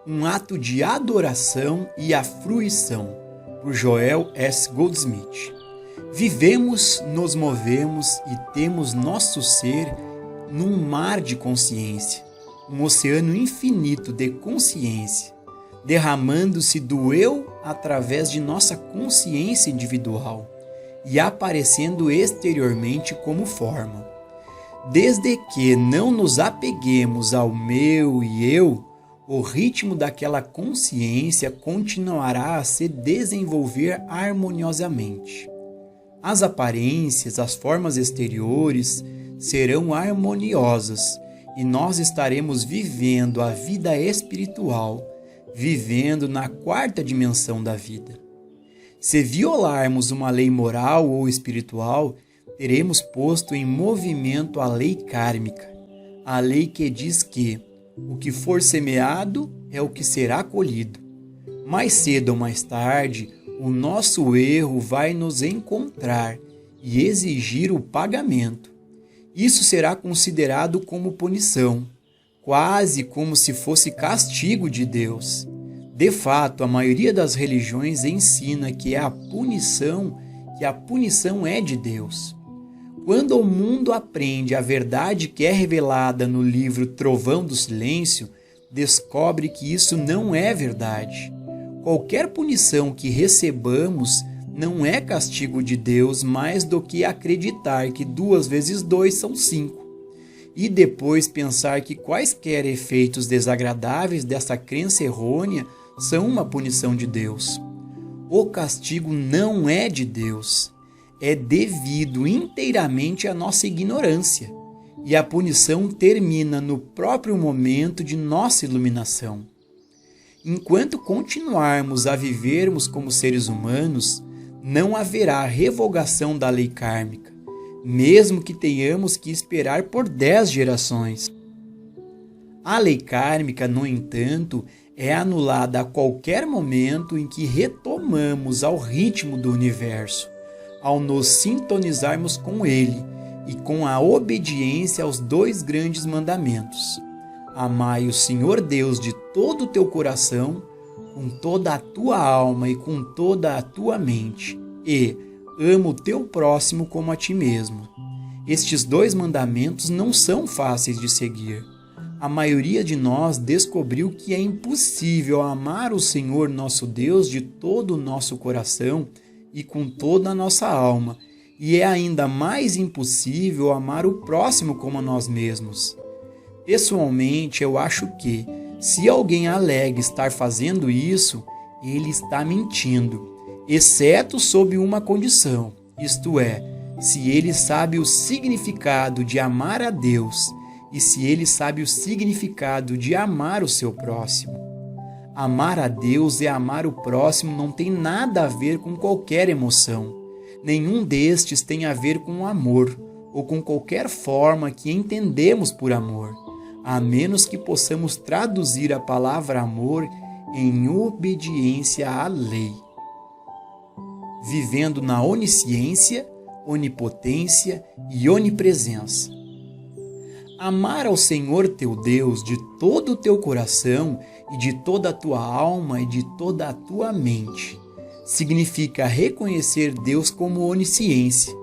um ato de adoração e a fruição, por Joel S. Goldsmith. Vivemos, nos movemos e temos nosso ser num mar de consciência, um oceano infinito de consciência, derramando-se do eu através de nossa consciência individual e aparecendo exteriormente como forma. Desde que não nos apeguemos ao meu e eu, o ritmo daquela consciência continuará a se desenvolver harmoniosamente. As aparências, as formas exteriores serão harmoniosas e nós estaremos vivendo a vida espiritual, vivendo na quarta dimensão da vida. Se violarmos uma lei moral ou espiritual, teremos posto em movimento a lei kármica, a lei que diz que o que for semeado é o que será colhido. Mais cedo ou mais tarde, o nosso erro vai nos encontrar e exigir o pagamento. Isso será considerado como punição, quase como se fosse castigo de Deus. De fato, a maioria das religiões ensina que a punição é de Deus. Quando o mundo aprende a verdade que é revelada no livro Trovão do Silêncio, descobre que isso não é verdade. Qualquer punição que recebamos não é castigo de Deus mais do que acreditar que 2 vezes 2 são 5. E depois pensar que quaisquer efeitos desagradáveis dessa crença errônea são uma punição de Deus. O castigo não é de Deus. É devido inteiramente à nossa ignorância. E a punição termina no próprio momento de nossa iluminação. Enquanto continuarmos a vivermos como seres humanos, não haverá revogação da lei kármica, mesmo que tenhamos que esperar por 10 gerações. A lei kármica, no entanto, é anulada a qualquer momento em que retomamos ao ritmo do universo, ao nos sintonizarmos com ele e com a obediência aos 2 grandes mandamentos. Amai o Senhor Deus de todo o teu coração, com toda a tua alma e com toda a tua mente, e ama o teu próximo como a ti mesmo. Estes 2 mandamentos não são fáceis de seguir. A maioria de nós descobriu que é impossível amar o Senhor nosso Deus de todo o nosso coração e com toda a nossa alma, e é ainda mais impossível amar o próximo como a nós mesmos. Pessoalmente, eu acho que, se alguém alega estar fazendo isso, ele está mentindo, exceto sob uma condição, isto é, se ele sabe o significado de amar a Deus e se ele sabe o significado de amar o seu próximo. Amar a Deus e amar o próximo não tem nada a ver com qualquer emoção. Nenhum destes tem a ver com amor ou com qualquer forma que entendemos por amor, a menos que possamos traduzir a palavra amor em obediência à lei. Vivendo na onisciência, onipotência e onipresença. Amar ao Senhor teu Deus de todo o teu coração e de toda a tua alma e de toda a tua mente significa reconhecer Deus como onisciência,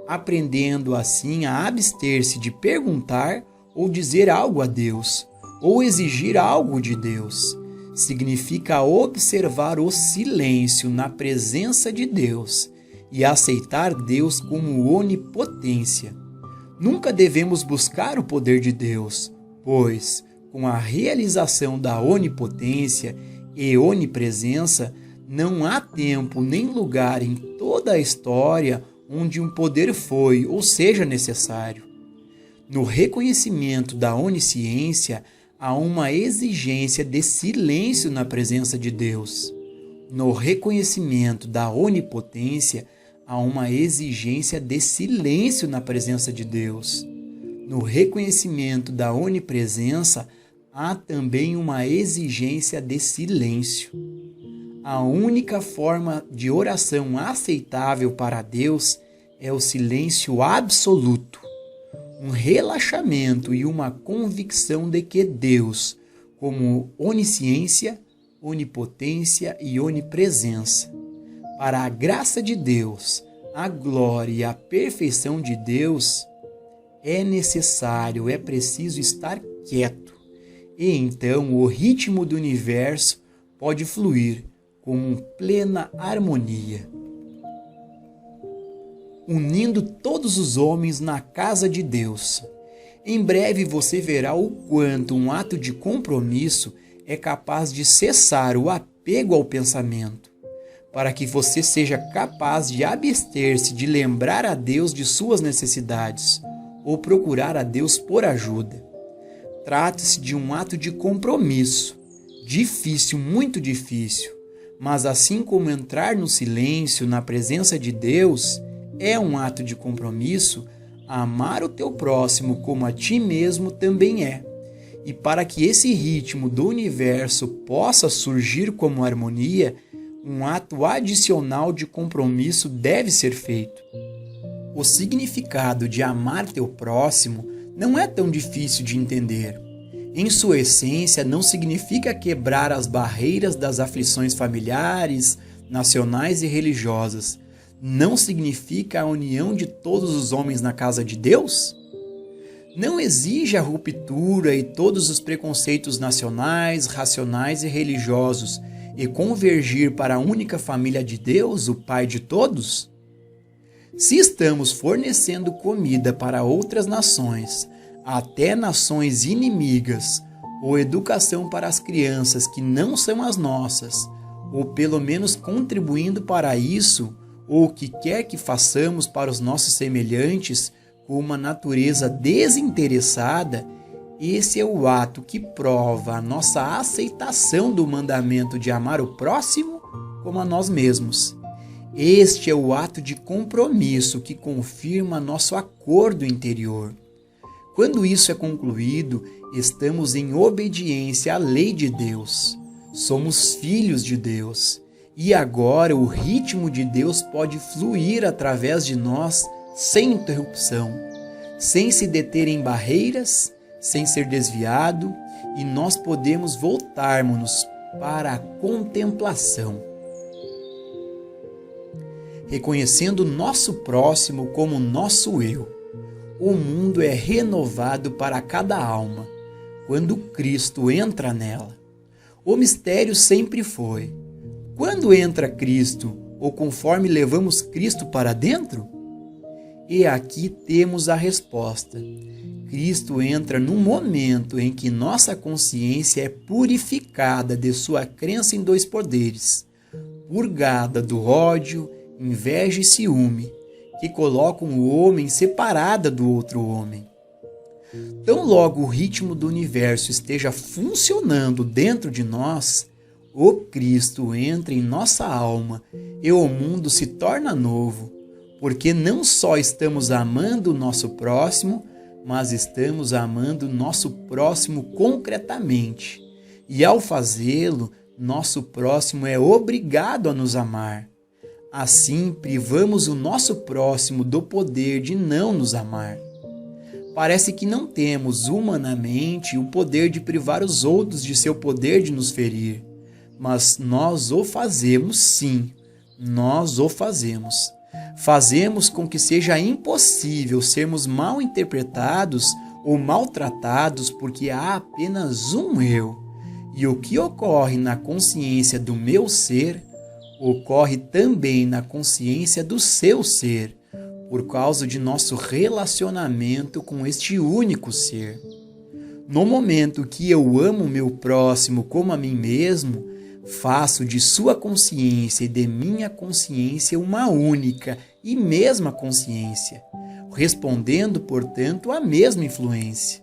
aprendendo assim a abster-se de perguntar ou dizer algo a Deus, ou exigir algo de Deus. Significa observar o silêncio na presença de Deus e aceitar Deus como onipotência. Nunca devemos buscar o poder de Deus, pois, com a realização da onipotência e onipresença, não há tempo nem lugar em toda a história onde um poder foi ou seja necessário. No reconhecimento da onisciência, há uma exigência de silêncio na presença de Deus. No reconhecimento da onipotência, há uma exigência de silêncio na presença de Deus. No reconhecimento da onipresença, há também uma exigência de silêncio. A única forma de oração aceitável para Deus é o silêncio absoluto. Um relaxamento e uma convicção de que Deus, como onisciência, onipotência e onipresença. Para a graça de Deus, a glória e a perfeição de Deus, é preciso estar quieto. E então o ritmo do universo pode fluir com plena harmonia, unindo todos os homens na casa de Deus. Em breve você verá o quanto um ato de compromisso é capaz de cessar o apego ao pensamento, para que você seja capaz de abster-se de lembrar a Deus de suas necessidades ou procurar a Deus por ajuda. Trata-se de um ato de compromisso, difícil, muito difícil, mas assim como entrar no silêncio, na presença de Deus, é um ato de compromisso, amar o teu próximo como a ti mesmo também é. E para que esse ritmo do universo possa surgir como harmonia, um ato adicional de compromisso deve ser feito. O significado de amar teu próximo não é tão difícil de entender. Em sua essência, não significa quebrar as barreiras das aflições familiares, nacionais e religiosas. Não significa a união de todos os homens na casa de Deus? Não exige a ruptura e todos os preconceitos nacionais, racionais e religiosos e convergir para a única família de Deus, o Pai de todos? Se estamos fornecendo comida para outras nações, até nações inimigas, ou educação para as crianças que não são as nossas, ou pelo menos contribuindo para isso, ou o que quer que façamos para os nossos semelhantes com uma natureza desinteressada, esse é o ato que prova a nossa aceitação do mandamento de amar o próximo como a nós mesmos. Este é o ato de compromisso que confirma nosso acordo interior. Quando isso é concluído, estamos em obediência à lei de Deus. Somos filhos de Deus. E agora o ritmo de Deus pode fluir através de nós sem interrupção, sem se deter em barreiras, sem ser desviado, e nós podemos voltarmos-nos para a contemplação, reconhecendo nosso próximo como nosso eu. O mundo é renovado para cada alma quando Cristo entra nela. O mistério sempre foi: quando entra Cristo, ou conforme levamos Cristo para dentro? E aqui temos a resposta. Cristo entra no momento em que nossa consciência é purificada de sua crença em dois poderes, purgada do ódio, inveja e ciúme, que colocam o homem separada do outro homem. Tão logo o ritmo do universo esteja funcionando dentro de nós, o Cristo entra em nossa alma e o mundo se torna novo, porque não só estamos amando o nosso próximo, mas estamos amando o nosso próximo concretamente. E ao fazê-lo, nosso próximo é obrigado a nos amar. Assim, privamos o nosso próximo do poder de não nos amar. Parece que não temos humanamente o poder de privar os outros de seu poder de nos ferir. Mas nós o fazemos sim, nós o fazemos. Fazemos com que seja impossível sermos mal interpretados ou maltratados porque há apenas um eu. E o que ocorre na consciência do meu ser, ocorre também na consciência do seu ser, por causa de nosso relacionamento com este único ser. No momento que eu amo meu próximo como a mim mesmo, faço de sua consciência e de minha consciência uma única e mesma consciência, respondendo, portanto, à mesma influência.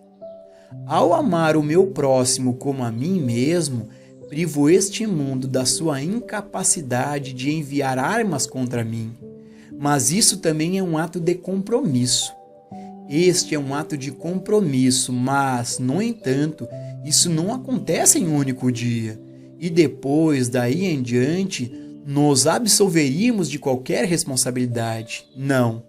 Ao amar o meu próximo como a mim mesmo, privo este mundo da sua incapacidade de enviar armas contra mim. Mas isso também é um ato de compromisso. Este é um ato de compromisso, mas, no entanto, isso não acontece em um único dia. E depois, daí em diante, nos absolveríamos de qualquer responsabilidade. Não.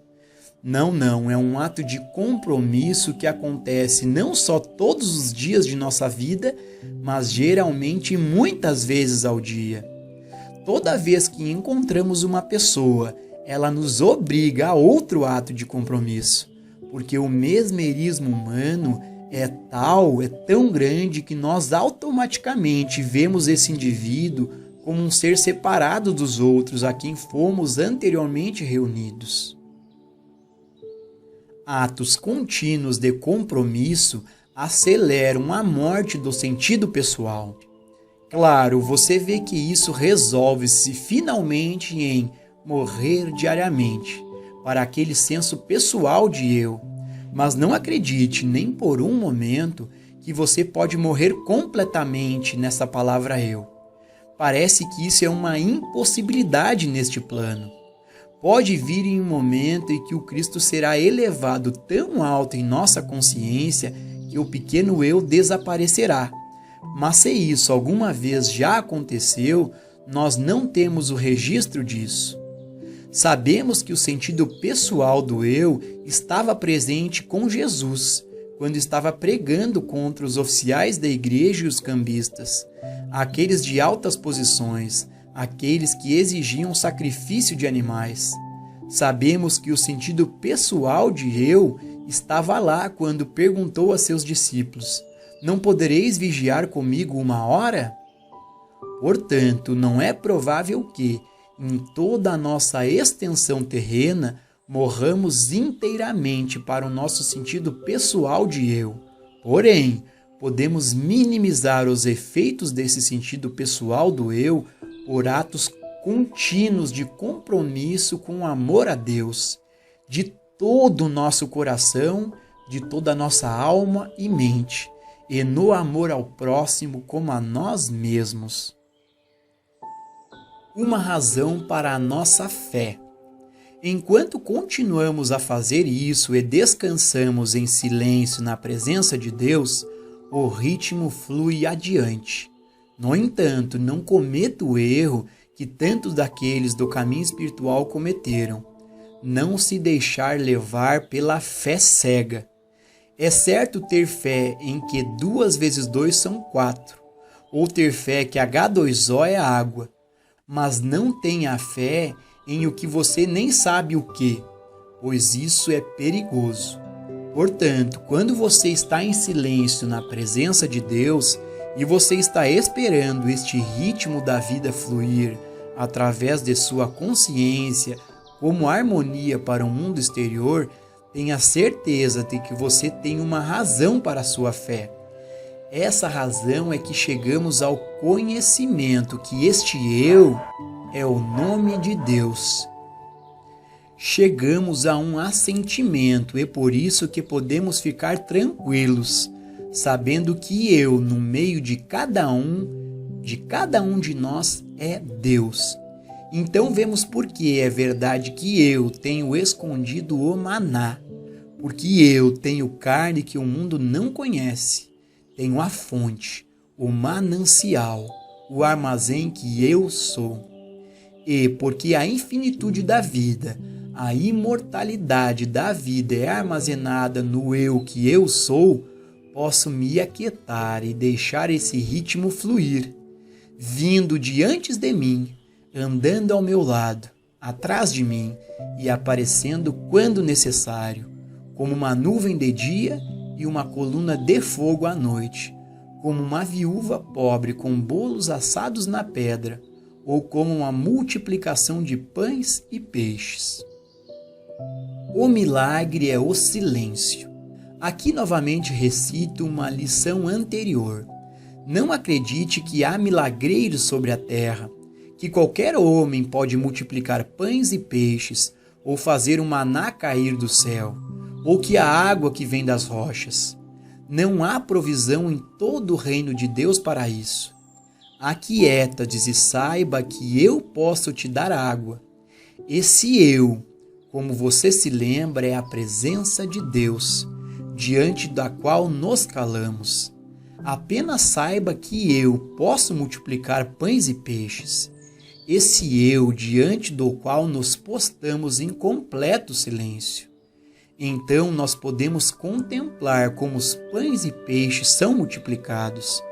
Não, é um ato de compromisso que acontece não só todos os dias de nossa vida, mas geralmente muitas vezes ao dia. Toda vez que encontramos uma pessoa, ela nos obriga a outro ato de compromisso, porque o mesmerismo humano é tão grande que nós automaticamente vemos esse indivíduo como um ser separado dos outros a quem fomos anteriormente reunidos. Atos contínuos de compromisso aceleram a morte do sentido pessoal. Claro, você vê que isso resolve-se finalmente em morrer diariamente, para aquele senso pessoal de eu. Mas não acredite nem por um momento que você pode morrer completamente nessa palavra eu. Parece que isso é uma impossibilidade neste plano. Pode vir em um momento em que o Cristo será elevado tão alto em nossa consciência que o pequeno eu desaparecerá. Mas se isso alguma vez já aconteceu, nós não temos o registro disso. Sabemos que o sentido pessoal do eu estava presente com Jesus, quando estava pregando contra os oficiais da igreja e os cambistas, aqueles de altas posições, aqueles que exigiam sacrifício de animais. Sabemos que o sentido pessoal de eu estava lá quando perguntou a seus discípulos: não podereis vigiar comigo 1 hora? Portanto, não é provável que, em toda a nossa extensão terrena, morramos inteiramente para o nosso sentido pessoal de eu. Porém, podemos minimizar os efeitos desse sentido pessoal do eu por atos contínuos de compromisso com o amor a Deus, de todo o nosso coração, de toda a nossa alma e mente, e no amor ao próximo como a nós mesmos. Uma razão para a nossa fé. Enquanto continuamos a fazer isso e descansamos em silêncio na presença de Deus, o ritmo flui adiante. No entanto, não cometa o erro que tantos daqueles do caminho espiritual cometeram: não se deixar levar pela fé cega. É certo ter fé em que 2 vezes 2 são 4, ou ter fé que H2O é água, mas não tenha fé em o que você nem sabe o que, pois isso é perigoso. Portanto, quando você está em silêncio na presença de Deus e você está esperando este ritmo da vida fluir através de sua consciência como harmonia para o mundo exterior, tenha certeza de que você tem uma razão para a sua fé. Essa razão é que chegamos ao conhecimento que este eu é o nome de Deus. Chegamos a um assentimento e por isso que podemos ficar tranquilos, sabendo que eu, no meio de cada um de nós, é Deus. Então vemos por que é verdade que eu tenho escondido o maná, porque eu tenho carne que o mundo não conhece. Tenho a fonte, o manancial, o armazém que eu sou. E porque a infinitude da vida, a imortalidade da vida é armazenada no eu que eu sou, posso me aquietar e deixar esse ritmo fluir, vindo diante de mim, andando ao meu lado, atrás de mim e aparecendo quando necessário, como uma nuvem de dia e uma coluna de fogo à noite, como uma viúva pobre com bolos assados na pedra, ou como uma multiplicação de pães e peixes. O milagre é o silêncio. Aqui novamente recito uma lição anterior. Não acredite que há milagreiros sobre a terra, que qualquer homem pode multiplicar pães e peixes, ou fazer o maná cair do céu, ou que a água que vem das rochas. Não há provisão em todo o reino de Deus para isso. Aquieta-te e saiba que eu posso te dar água. Esse eu, como você se lembra, é a presença de Deus, diante da qual nos calamos. Apenas saiba que eu posso multiplicar pães e peixes. Esse eu, diante do qual nos postamos em completo silêncio. Então nós podemos contemplar como os pães e peixes são multiplicados.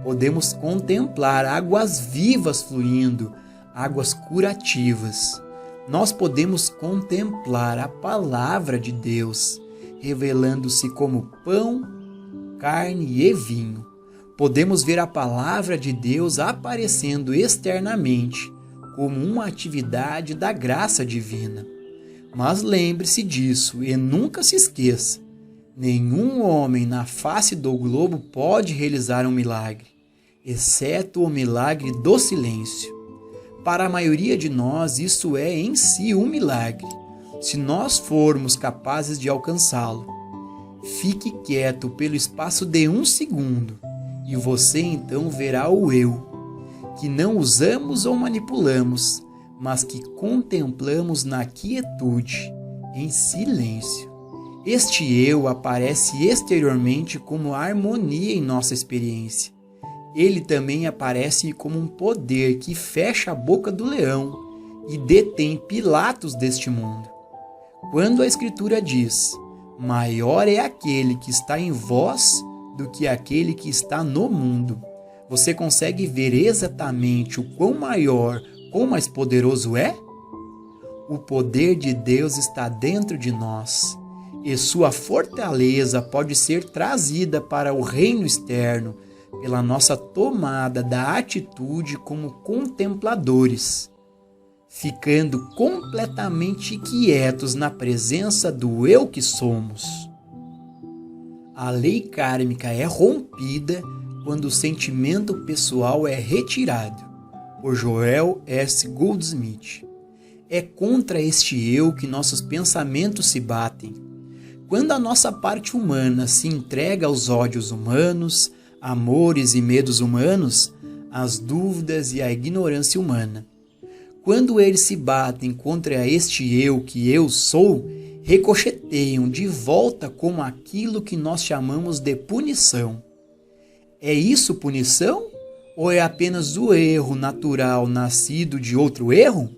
Podemos contemplar águas vivas fluindo, águas curativas. Nós podemos contemplar a palavra de Deus, revelando-se como pão, carne e vinho. Podemos ver a palavra de Deus aparecendo externamente, como uma atividade da graça divina. Mas lembre-se disso e nunca se esqueça: nenhum homem na face do globo pode realizar um milagre, exceto o milagre do silêncio. Para a maioria de nós, isso é em si um milagre, se nós formos capazes de alcançá-lo. Fique quieto pelo espaço de 1 segundo e você então verá o eu, que não usamos ou manipulamos, mas que contemplamos na quietude, em silêncio. Este eu aparece exteriormente como harmonia em nossa experiência. Ele também aparece como um poder que fecha a boca do leão e detém Pilatos deste mundo. Quando a Escritura diz: maior é aquele que está em vós do que aquele que está no mundo, você consegue ver exatamente o quão maior, quão mais poderoso é? O poder de Deus está dentro de nós, e sua fortaleza pode ser trazida para o reino externo pela nossa tomada da atitude como contempladores, ficando completamente quietos na presença do eu que somos. A lei kármica é rompida quando o sentimento pessoal é retirado, por Joel S. Goldsmith. É contra este eu que nossos pensamentos se batem. Quando a nossa parte humana se entrega aos ódios humanos, amores e medos humanos, às dúvidas e à ignorância humana. Quando eles se batem contra este eu que eu sou, ricocheteiam de volta como aquilo que nós chamamos de punição. É isso punição? Ou é apenas o erro natural nascido de outro erro?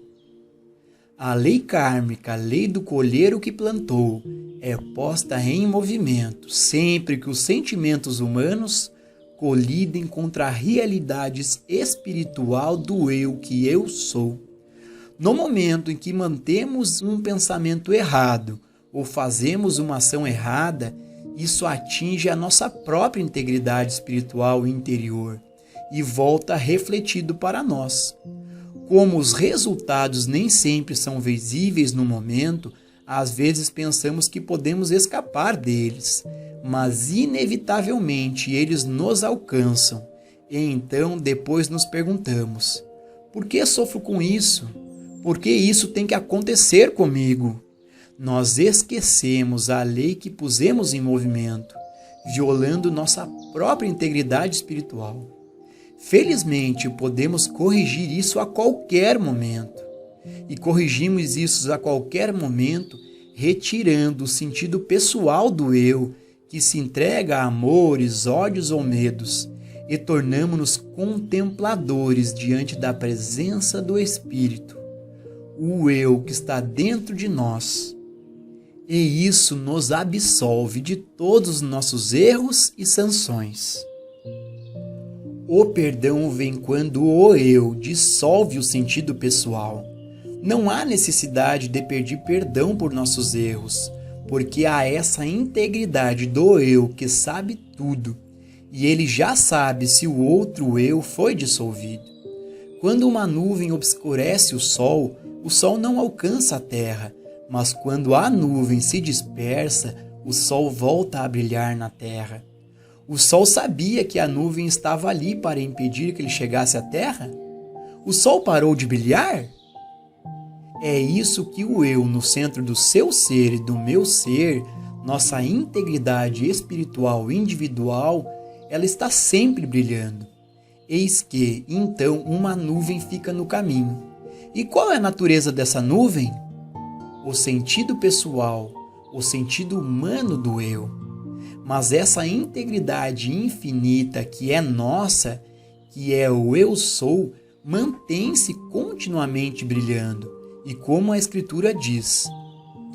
A lei kármica, a lei do colher o que plantou, é posta em movimento sempre que os sentimentos humanos colidem contra a realidade espiritual do eu que eu sou. No momento em que mantemos um pensamento errado ou fazemos uma ação errada, isso atinge a nossa própria integridade espiritual interior e volta refletido para nós. Como os resultados nem sempre são visíveis no momento, às vezes pensamos que podemos escapar deles, mas inevitavelmente eles nos alcançam. E então depois nos perguntamos: por que sofro com isso? Por que isso tem que acontecer comigo? Nós esquecemos a lei que pusemos em movimento, violando nossa própria integridade espiritual. Felizmente, podemos corrigir isso a qualquer momento. E corrigimos isso a qualquer momento, retirando o sentido pessoal do eu, que se entrega a amores, ódios ou medos, e tornamo-nos contempladores diante da presença do Espírito, o eu que está dentro de nós. E isso nos absolve de todos os nossos erros e sanções. O perdão vem quando o eu dissolve o sentido pessoal. Não há necessidade de pedir perdão por nossos erros, porque há essa integridade do eu que sabe tudo, e ele já sabe se o outro eu foi dissolvido. Quando uma nuvem obscurece o sol não alcança a terra, mas quando a nuvem se dispersa, o sol volta a brilhar na terra. O sol sabia que a nuvem estava ali para impedir que ele chegasse à terra? O sol parou de brilhar? É isso que o eu, no centro do seu ser e do meu ser, nossa integridade espiritual individual, ela está sempre brilhando. Eis que, então, uma nuvem fica no caminho. E qual é a natureza dessa nuvem? O sentido pessoal, o sentido humano do eu. Mas essa integridade infinita que é nossa, que é o eu sou, mantém-se continuamente brilhando. E como a Escritura diz: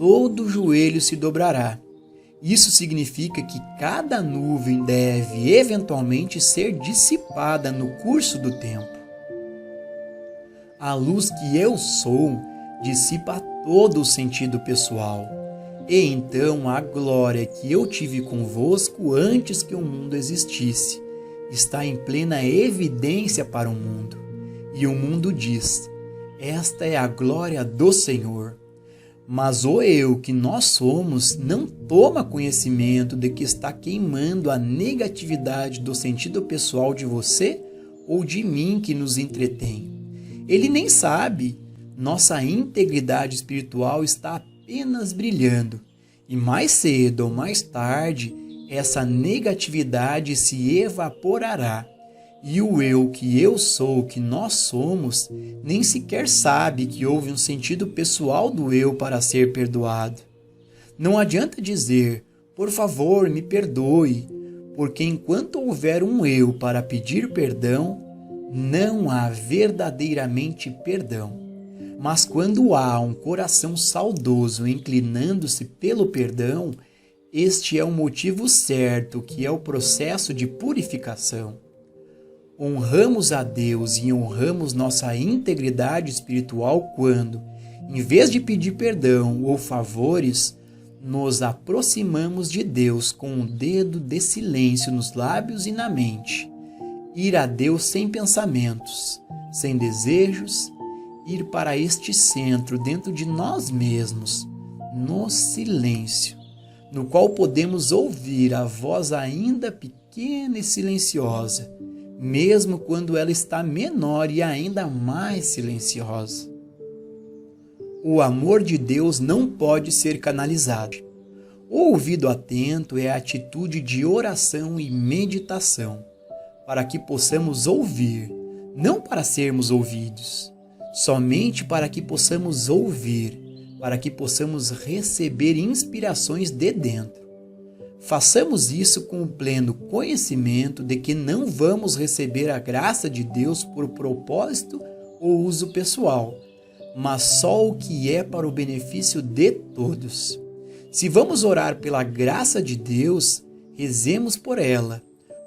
todo joelho se dobrará. Isso significa que cada nuvem deve eventualmente ser dissipada no curso do tempo. A luz que eu sou dissipa todo o sentido pessoal. E então a glória que eu tive convosco antes que o mundo existisse está em plena evidência para o mundo. E o mundo diz: esta é a glória do Senhor. Mas o eu que nós somos não toma conhecimento de que está queimando a negatividade do sentido pessoal de você ou de mim que nos entretém. Ele nem sabe. Nossa integridade espiritual está apenas brilhando. E mais cedo ou mais tarde, essa negatividade se evaporará. E o eu que eu sou, que nós somos, nem sequer sabe que houve um sentido pessoal do eu para ser perdoado. Não adianta dizer, por favor, me perdoe, porque enquanto houver um eu para pedir perdão, não há verdadeiramente perdão. Mas quando há um coração saudoso inclinando-se pelo perdão, este é o motivo certo, que é o processo de purificação. Honramos a Deus e honramos nossa integridade espiritual quando, em vez de pedir perdão ou favores, nos aproximamos de Deus com um dedo de silêncio nos lábios e na mente. Ir a Deus sem pensamentos, sem desejos, ir para este centro dentro de nós mesmos, no silêncio, no qual podemos ouvir a voz ainda pequena e silenciosa, mesmo quando ela está menor e ainda mais silenciosa. O amor de Deus não pode ser canalizado. O ouvido atento é a atitude de oração e meditação, para que possamos ouvir, não para sermos ouvidos, somente para que possamos ouvir, para que possamos receber inspirações de dentro. Façamos isso com o pleno conhecimento de que não vamos receber a graça de Deus por propósito ou uso pessoal, mas só o que é para o benefício de todos. Se vamos orar pela graça de Deus, rezemos por ela,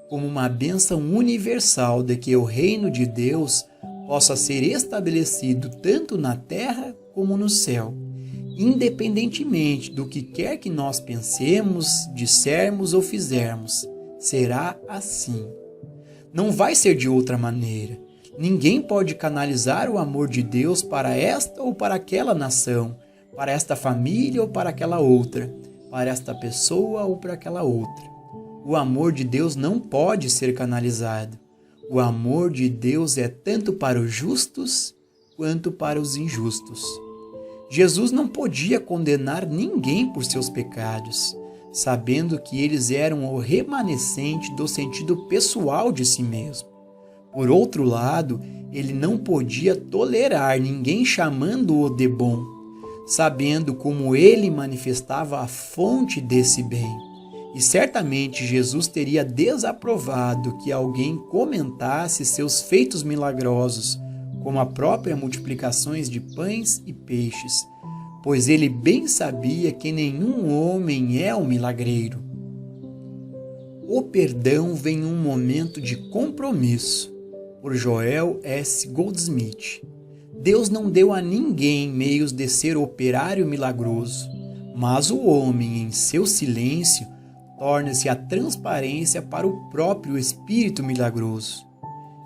como uma bênção universal de que o reino de Deus possa ser estabelecido tanto na terra como no céu. Independentemente do que quer que nós pensemos, dissermos ou fizermos, será assim. Não vai ser de outra maneira. Ninguém pode canalizar o amor de Deus para esta ou para aquela nação, para esta família ou para aquela outra, para esta pessoa ou para aquela outra. O amor de Deus não pode ser canalizado. O amor de Deus é tanto para os justos quanto para os injustos. Jesus não podia condenar ninguém por seus pecados, sabendo que eles eram o remanescente do sentido pessoal de si mesmo. Por outro lado, ele não podia tolerar ninguém chamando-o de bom, sabendo como ele manifestava a fonte desse bem. E certamente Jesus teria desaprovado que alguém comentasse seus feitos milagrosos, como a própria multiplicações de pães e peixes, pois ele bem sabia que nenhum homem é um milagreiro. O perdão vem em um momento de compromisso, por Joel S. Goldsmith. Deus não deu a ninguém meios de ser operário milagroso, mas o homem, em seu silêncio, torna-se a transparência para o próprio Espírito milagroso.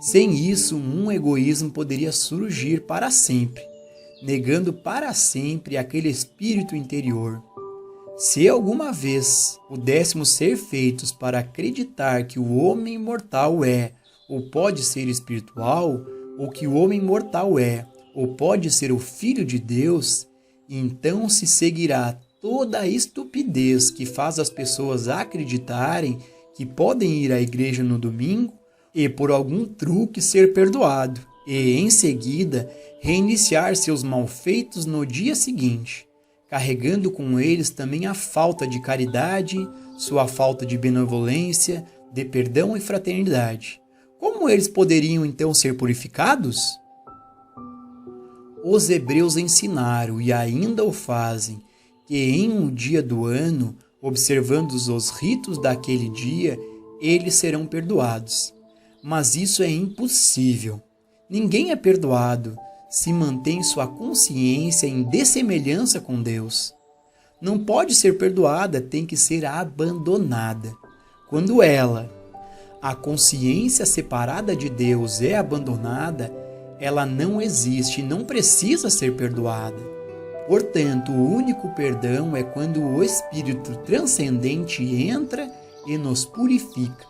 Sem isso, um egoísmo poderia surgir para sempre, negando para sempre aquele espírito interior. Se alguma vez pudéssemos ser feitos para acreditar que o homem mortal é ou pode ser espiritual, ou que o homem mortal é ou pode ser o Filho de Deus, então se seguirá toda a estupidez que faz as pessoas acreditarem que podem ir à igreja no domingo e por algum truque ser perdoado, e em seguida reiniciar seus malfeitos no dia seguinte, carregando com eles também a falta de caridade, sua falta de benevolência, de perdão e fraternidade. Como eles poderiam então ser purificados? Os hebreus ensinaram, e ainda o fazem, que em um dia do ano, observando os ritos daquele dia, eles serão perdoados. Mas isso é impossível. Ninguém é perdoado se mantém sua consciência em dessemelhança com Deus. Não pode ser perdoada, tem que ser abandonada. Quando a consciência separada de Deus, é abandonada, ela não existe e não precisa ser perdoada. Portanto, o único perdão é quando o Espírito transcendente entra e nos purifica.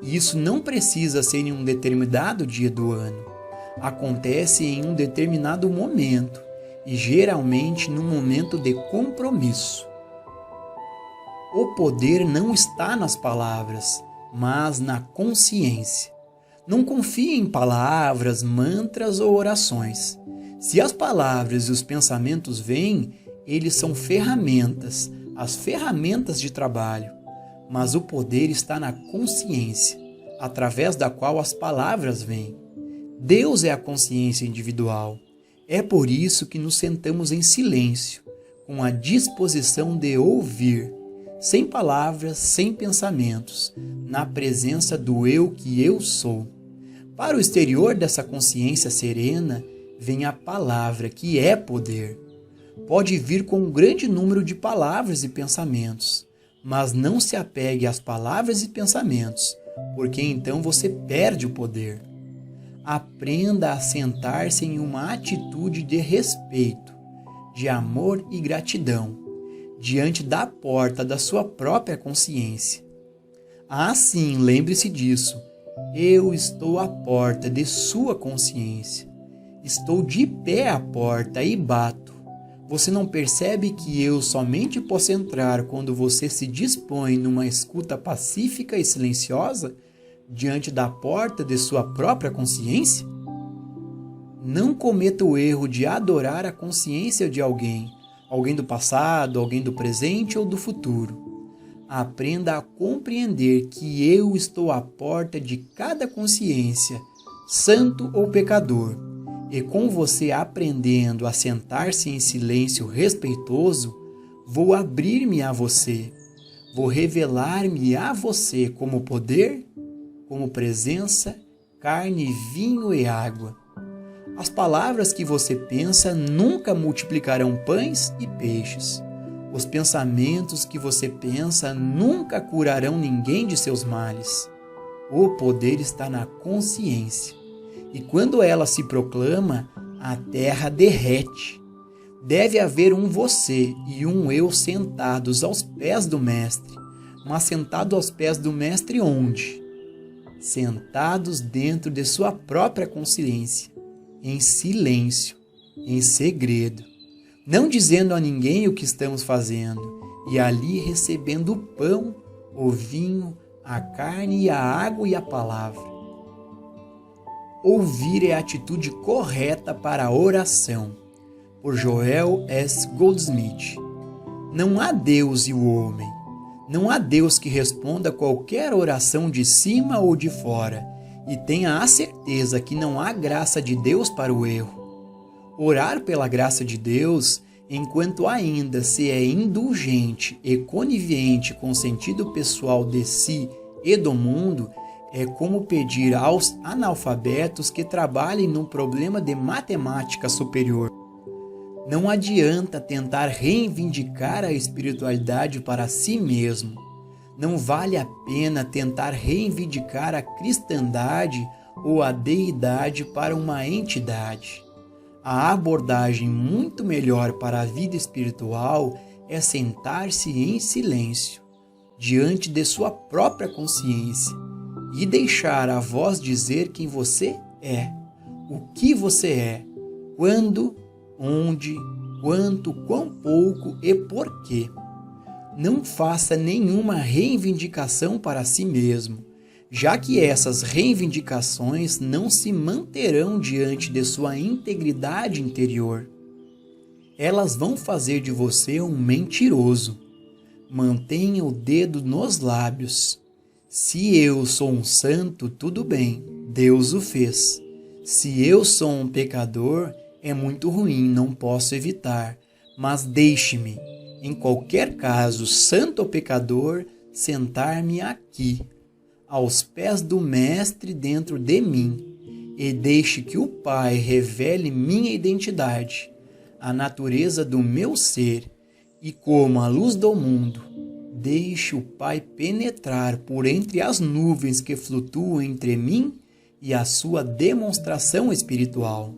E isso não precisa ser em um determinado dia do ano. Acontece em um determinado momento e geralmente num momento de compromisso. O poder não está nas palavras, mas na consciência. Não confie em palavras, mantras ou orações. Se as palavras e os pensamentos vêm, eles são ferramentas, as ferramentas de trabalho. Mas o poder está na consciência, através da qual as palavras vêm. Deus é a consciência individual. É por isso que nos sentamos em silêncio, com a disposição de ouvir, sem palavras, sem pensamentos, na presença do eu que eu sou. Para o exterior dessa consciência serena, vem a palavra, que é poder. Pode vir com um grande número de palavras e pensamentos, mas não se apegue às palavras e pensamentos, porque então você perde o poder. Aprenda a sentar-se em uma atitude de respeito, de amor e gratidão, diante da porta da sua própria consciência. Sim, lembre-se disso. Eu estou à porta de sua consciência. Estou de pé à porta e bato. Você não percebe que eu somente posso entrar quando você se dispõe numa escuta pacífica e silenciosa diante da porta de sua própria consciência? Não cometa o erro de adorar a consciência de alguém do passado, alguém do presente ou do futuro. Aprenda a compreender que eu estou à porta de cada consciência, santo ou pecador, e com você aprendendo a sentar-se em silêncio respeitoso, vou abrir-me a você, vou revelar-me a você como poder, como presença, carne, vinho e água. As palavras que você pensa nunca multiplicarão pães e peixes. Os pensamentos que você pensa nunca curarão ninguém de seus males. O poder está na consciência. E quando ela se proclama, a terra derrete. Deve haver um você e um eu sentados aos pés do Mestre. Mas sentado aos pés do Mestre onde? Sentados dentro de sua própria consciência, em silêncio, em segredo, não dizendo a ninguém o que estamos fazendo, e ali recebendo o pão, o vinho, a carne, a água e a palavra. Ouvir é a atitude correta para a oração, por Joel S. Goldsmith. Não há Deus e o homem. Não há Deus que responda a qualquer oração de cima ou de fora, e tenha a certeza que não há graça de Deus para o erro. Orar pela graça de Deus, enquanto ainda se é indulgente e conivente com o sentido pessoal de si e do mundo, é como pedir aos analfabetos que trabalhem num problema de matemática superior. Não adianta tentar reivindicar a espiritualidade para si mesmo. Não vale a pena tentar reivindicar a cristandade ou a deidade para uma entidade. A abordagem muito melhor para a vida espiritual é sentar-se em silêncio, diante de sua própria consciência, e deixar a voz dizer quem você é, o que você é, quando, onde, quanto, quão pouco e por quê. Não faça nenhuma reivindicação para si mesmo, já que essas reivindicações não se manterão diante de sua integridade interior. Elas vão fazer de você um mentiroso. Mantenha o dedo nos lábios. Se eu sou um santo, tudo bem, Deus o fez. Se eu sou um pecador, é muito ruim, não posso evitar. Mas deixe-me, em qualquer caso, santo ou pecador, sentar-me aqui, aos pés do Mestre dentro de mim, e deixe que o Pai revele minha identidade, a natureza do meu ser, e como a luz do mundo, deixe o Pai penetrar por entre as nuvens que flutuam entre mim e a sua demonstração espiritual.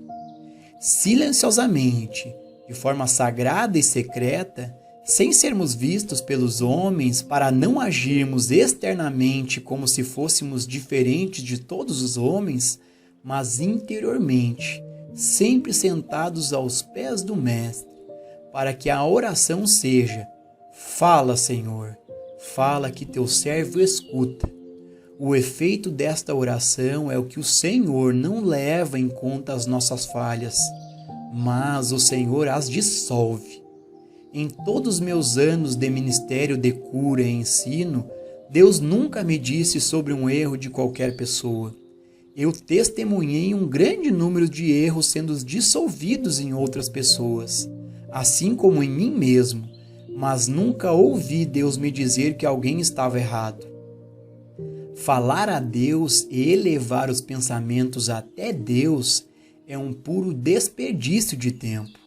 Silenciosamente, de forma sagrada e secreta, sem sermos vistos pelos homens, para não agirmos externamente como se fôssemos diferentes de todos os homens, mas interiormente, sempre sentados aos pés do Mestre, para que a oração seja: fala, Senhor, fala que teu servo escuta. O efeito desta oração é o que o Senhor não leva em conta as nossas falhas, mas o Senhor as dissolve. Em todos os meus anos de ministério de cura e ensino, Deus nunca me disse sobre um erro de qualquer pessoa. Eu testemunhei um grande número de erros sendo dissolvidos em outras pessoas, assim como em mim mesmo, mas nunca ouvi Deus me dizer que alguém estava errado. Falar a Deus e elevar os pensamentos até Deus é um puro desperdício de tempo.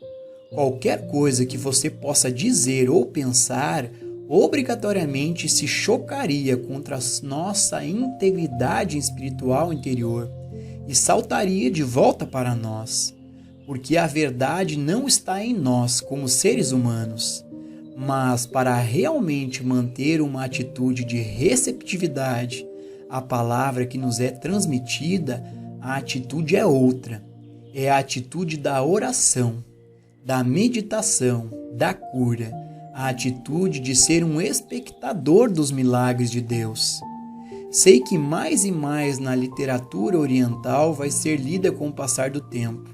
Qualquer coisa que você possa dizer ou pensar, obrigatoriamente se chocaria contra a nossa integridade espiritual interior e saltaria de volta para nós, porque a verdade não está em nós como seres humanos, mas para realmente manter uma atitude de receptividade à palavra que nos é transmitida, a atitude é outra, é a atitude da oração, da meditação, da cura, a atitude de ser um espectador dos milagres de Deus. Sei que mais e mais na literatura oriental vai ser lida com o passar do tempo,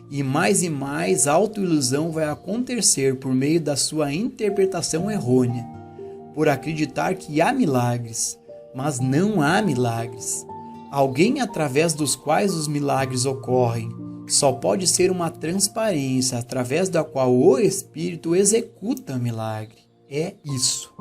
e mais autoilusão vai acontecer por meio da sua interpretação errônea, por acreditar que há milagres, mas não há milagres. Alguém através dos quais os milagres ocorrem só pode ser uma transparência através da qual o Espírito executa o milagre. É isso.